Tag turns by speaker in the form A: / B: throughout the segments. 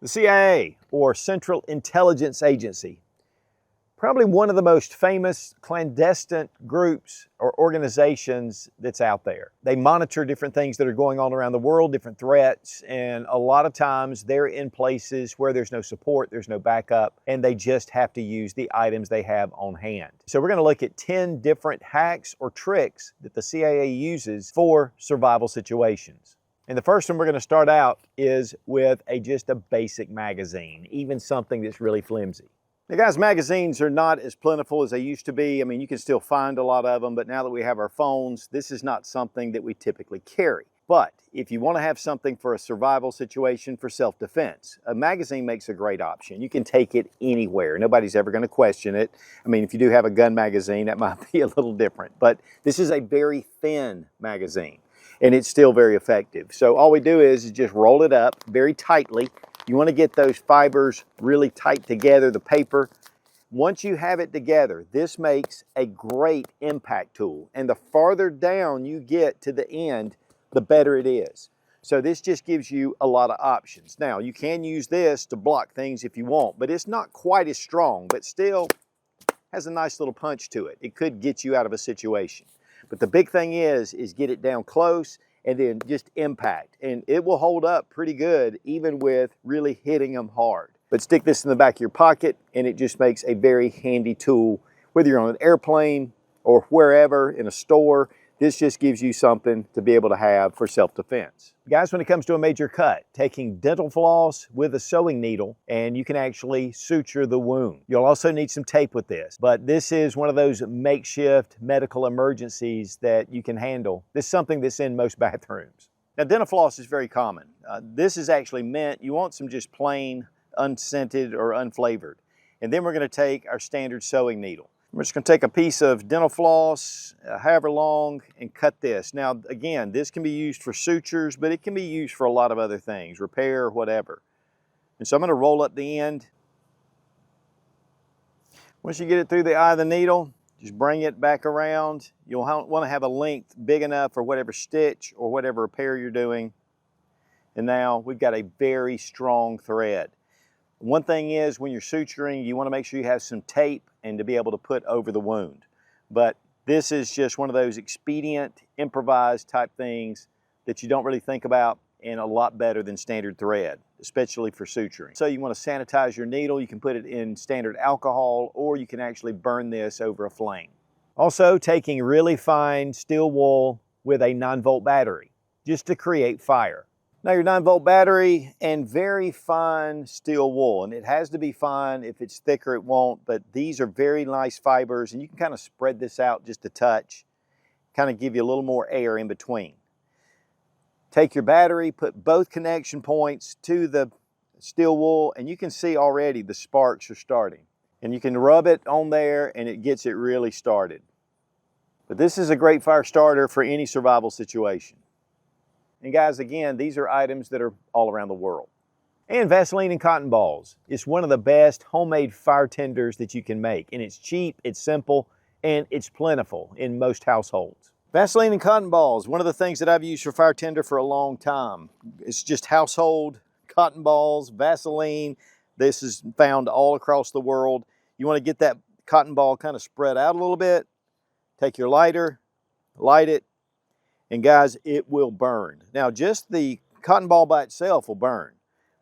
A: The CIA, or Central Intelligence Agency, probably one of the most famous clandestine groups or organizations that's out there. They monitor different things that are going on around the world, different threats, and a lot of times they're in places where there's no support, there's no backup, and they just have to use the items they have on hand. So we're going to look at 10 different hacks or tricks that the CIA uses for survival situations. And the first one we're going to start out is with just a basic magazine, even something that's really flimsy. Now guys, magazines are not as plentiful as they used to be. I mean, you can still find a lot of them, but now that we have our phones, this is not something that we typically carry. But if you want to have something for a survival situation for self-defense, a magazine makes a great option. You can take it anywhere. Nobody's ever going to question it. I mean, if you do have a gun magazine, that might be a little different. But this is a very thin magazine, and it's still very effective. So all we do is just roll it up very tightly. You want to get those fibers really tight together, the paper. Once you have it together, this makes a great impact tool. And the farther down you get to the end, the better it is. So this just gives you a lot of options. Now, you can use this to block things if you want, but it's not quite as strong, but still has a nice little punch to it. It could get you out of a situation. But the big thing is get it down close and then just impact. And it will hold up pretty good even with really hitting them hard. But stick this in the back of your pocket and it just makes a very handy tool. Whether you're on an airplane or wherever, in a store, this just gives you something to be able to have for self-defense. Guys, when it comes to a major cut, taking dental floss with a sewing needle, and you can actually suture the wound. You'll also need some tape with this, but this is one of those makeshift medical emergencies that you can handle. This is something that's in most bathrooms. Now, dental floss is very common. This is actually meant, you want some just plain, unscented or unflavored. And then we're gonna take our standard sewing needle. We're just going to take a piece of dental floss, however long, and cut this. Now, again, this can be used for sutures, but it can be used for a lot of other things, repair, whatever. And so I'm going to roll up the end. Once you get it through the eye of the needle, just bring it back around. You'll want to have a length big enough for whatever stitch or whatever repair you're doing. And now we've got a very strong thread. One thing is, when you're suturing, you want to make sure you have some tape and to be able to put over the wound. But this is just one of those expedient, improvised type things that you don't really think about, and a lot better than standard thread, especially for suturing. So you want to sanitize your needle. You can put it in standard alcohol, or you can actually burn this over a flame. Also, taking really fine steel wool with a 9-volt battery, just to create fire. Now your 9-volt battery and very fine steel wool, and it has to be fine. If it's thicker, it won't, but these are very nice fibers, and you can kind of spread this out just a touch, kind of give you a little more air in between. Take your battery, put both connection points to the steel wool, and you can see already the sparks are starting. And you can rub it on there and it gets it really started. But this is a great fire starter for any survival situation. And guys, again, these are items that are all around the world. And Vaseline and cotton balls. It's one of the best homemade fire tenders that you can make. And it's cheap, it's simple, and it's plentiful in most households. Vaseline and cotton balls, one of the things that I've used for fire tender for a long time. It's just household cotton balls, Vaseline. This is found all across the world. You want to get that cotton ball kind of spread out a little bit. Take your lighter, light it, and guys, it will burn. Now, just the cotton ball by itself will burn,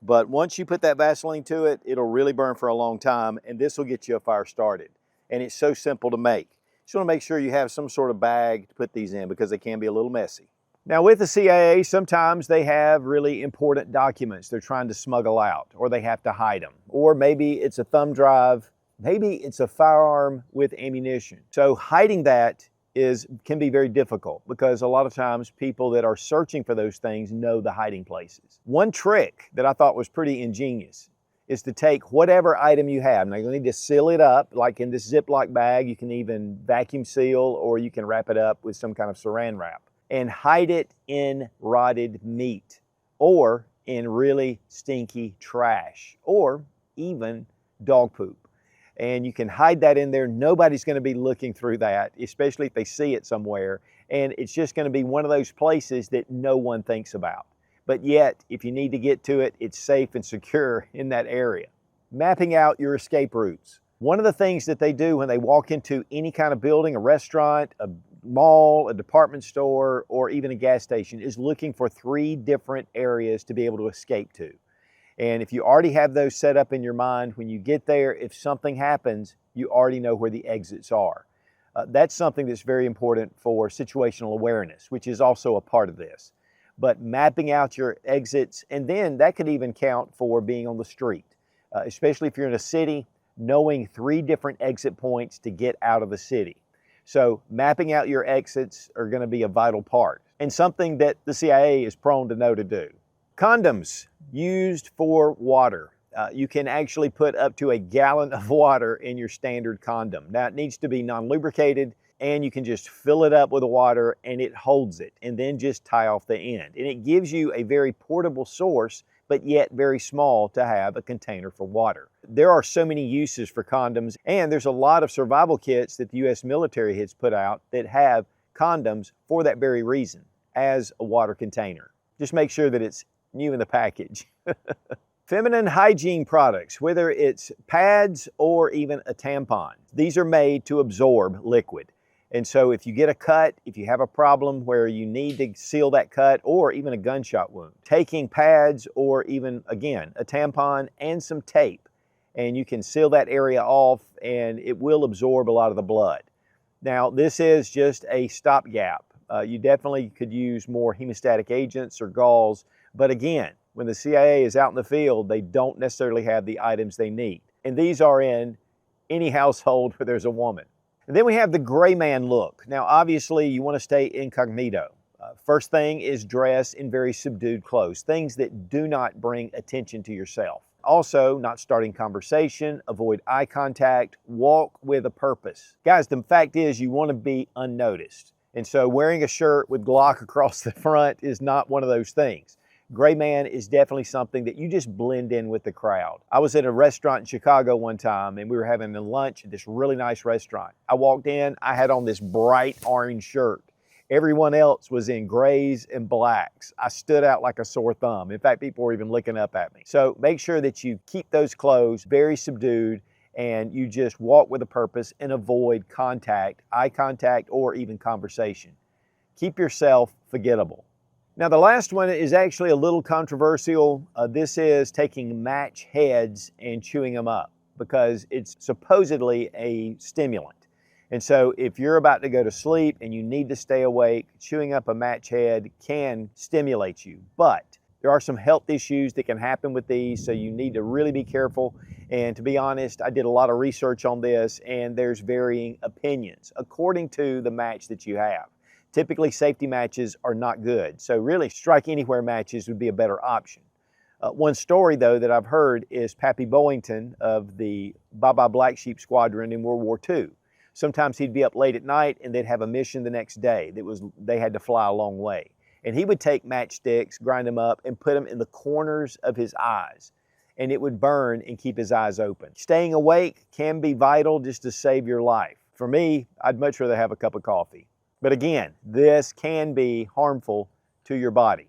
A: but once you put that Vaseline to it, it'll really burn for a long time, and this will get you a fire started. And it's so simple to make. Just want to make sure you have some sort of bag to put these in because they can be a little messy. Now, with the CIA, sometimes they have really important documents they're trying to smuggle out, or they have to hide them, or maybe it's a thumb drive, maybe it's a firearm with ammunition. So hiding that can be very difficult because a lot of times people that are searching for those things know the hiding places. One trick that I thought was pretty ingenious is to take whatever item you have. Now you'll need to seal it up, like in this Ziploc bag. You can even vacuum seal, or you can wrap it up with some kind of saran wrap and hide it in rotted meat or in really stinky trash or even dog poop. And you can hide that in there. Nobody's going to be looking through that, especially if they see it somewhere. And it's just going to be one of those places that no one thinks about. but yet if you need to get to it, it's safe and secure in that area. Mapping out your escape routes. One of the things that they do when they walk into any kind of building, a restaurant, a mall, a department store, or even a gas station, is looking for 3 different areas to be able to escape to. And if you already have those set up in your mind, when you get there, if something happens, you already know where the exits are. That's something that's very important for situational awareness, which is also a part of this. But mapping out your exits, and then that could even count for being on the street, especially if you're in a city, knowing 3 different exit points to get out of the city. So mapping out your exits are going to be a vital part, and something that the CIA is prone to know to do. Condoms used for water. You can actually put up to 1 gallon of water in your standard condom. Now it needs to be non-lubricated, and you can just fill it up with the water and it holds it, and then just tie off the end. And it gives you a very portable source, but yet very small to have a container for water. There are so many uses for condoms, and there's a lot of survival kits that the U.S. military has put out that have condoms for that very reason, as a water container. Just make sure that it's new in the package. Feminine hygiene products, whether it's pads or even a tampon. These are made to absorb liquid. And so if you get a cut, if you have a problem where you need to seal that cut, or even a gunshot wound, taking pads or even, again, a tampon and some tape, and you can seal that area off and it will absorb a lot of the blood. Now, this is just a stopgap. You definitely could use more hemostatic agents or gauze, but again, when the CIA is out in the field, they don't necessarily have the items they need. And these are in any household where there's a woman. And then we have the gray man look. Now, obviously, you want to stay incognito. First thing is dress in very subdued clothes, things that do not bring attention to yourself. Also, not starting conversation, avoid eye contact, walk with a purpose. Guys, the fact is you want to be unnoticed. And so wearing a shirt with Glock across the front is not one of those things. Gray man is definitely something that you just blend in with the crowd. I was at a restaurant in Chicago one time and we were having a lunch at this really nice restaurant. I walked in, I had on this bright orange shirt. Everyone else was in grays and blacks. I stood out like a sore thumb. In fact, people were even looking up at me. So make sure that you keep those clothes very subdued and you just walk with a purpose and avoid contact, eye contact, or even conversation. Keep yourself forgettable. Now, the last one is actually a little controversial. This is taking match heads and chewing them up because it's supposedly a stimulant. And so if you're about to go to sleep and you need to stay awake, chewing up a match head can stimulate you. But there are some health issues that can happen with these, so you need to really be careful. And to be honest, I did a lot of research on this, and there's varying opinions according to the match that you have. Typically, safety matches are not good. So really, strike anywhere matches would be a better option. One story, though, that I've heard is Pappy Boyington of the Bye-Bye Black Sheep Squadron in World War II. Sometimes he'd be up late at night and they'd have a mission the next day they had to fly a long way. And he would take matchsticks, grind them up, and put them in the corners of his eyes. And it would burn and keep his eyes open. Staying awake can be vital just to save your life. For me, I'd much rather have a cup of coffee. But again, this can be harmful to your body.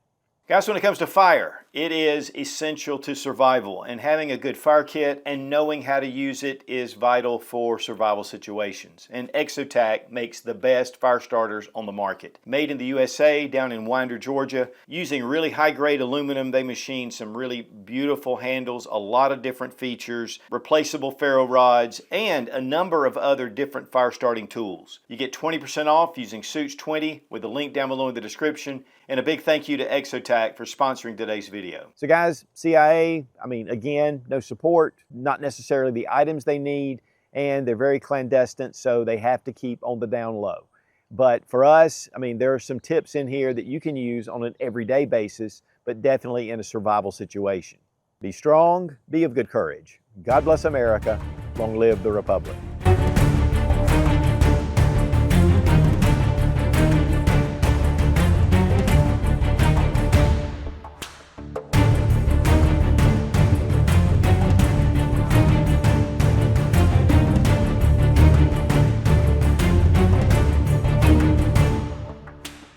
A: Guys, when it comes to fire, it is essential to survival, and having a good fire kit and knowing how to use it is vital for survival situations. And Exotac makes the best fire starters on the market. Made in the USA down in Winder, Georgia. Using really high-grade aluminum, they machine some really beautiful handles, a lot of different features, replaceable ferro rods, and a number of other different fire starting tools. You get 20% off using Suits20 with the link down below in the description. And a big thank you to Exotac for sponsoring today's video. So guys, CIA, again, no support, not necessarily the items they need, and they're very clandestine, so they have to keep on the down low. But for us, there are some tips in here that you can use on an everyday basis, but definitely in a survival situation. Be strong, be of good courage. God bless America. Long live the Republic.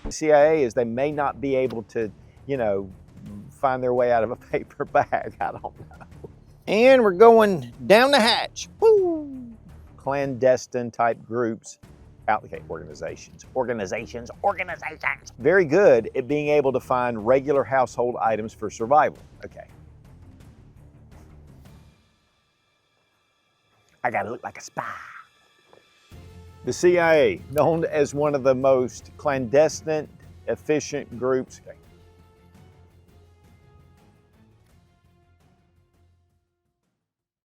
A: CIA is they may not be able to, find their way out of a paper bag. I don't know. And we're going down the hatch. Woo! Clandestine type groups, okay, organizations. Very good at being able to find regular household items for survival. Okay. I gotta look like a spy. The CIA, known as one of the most clandestine, efficient groups. Okay.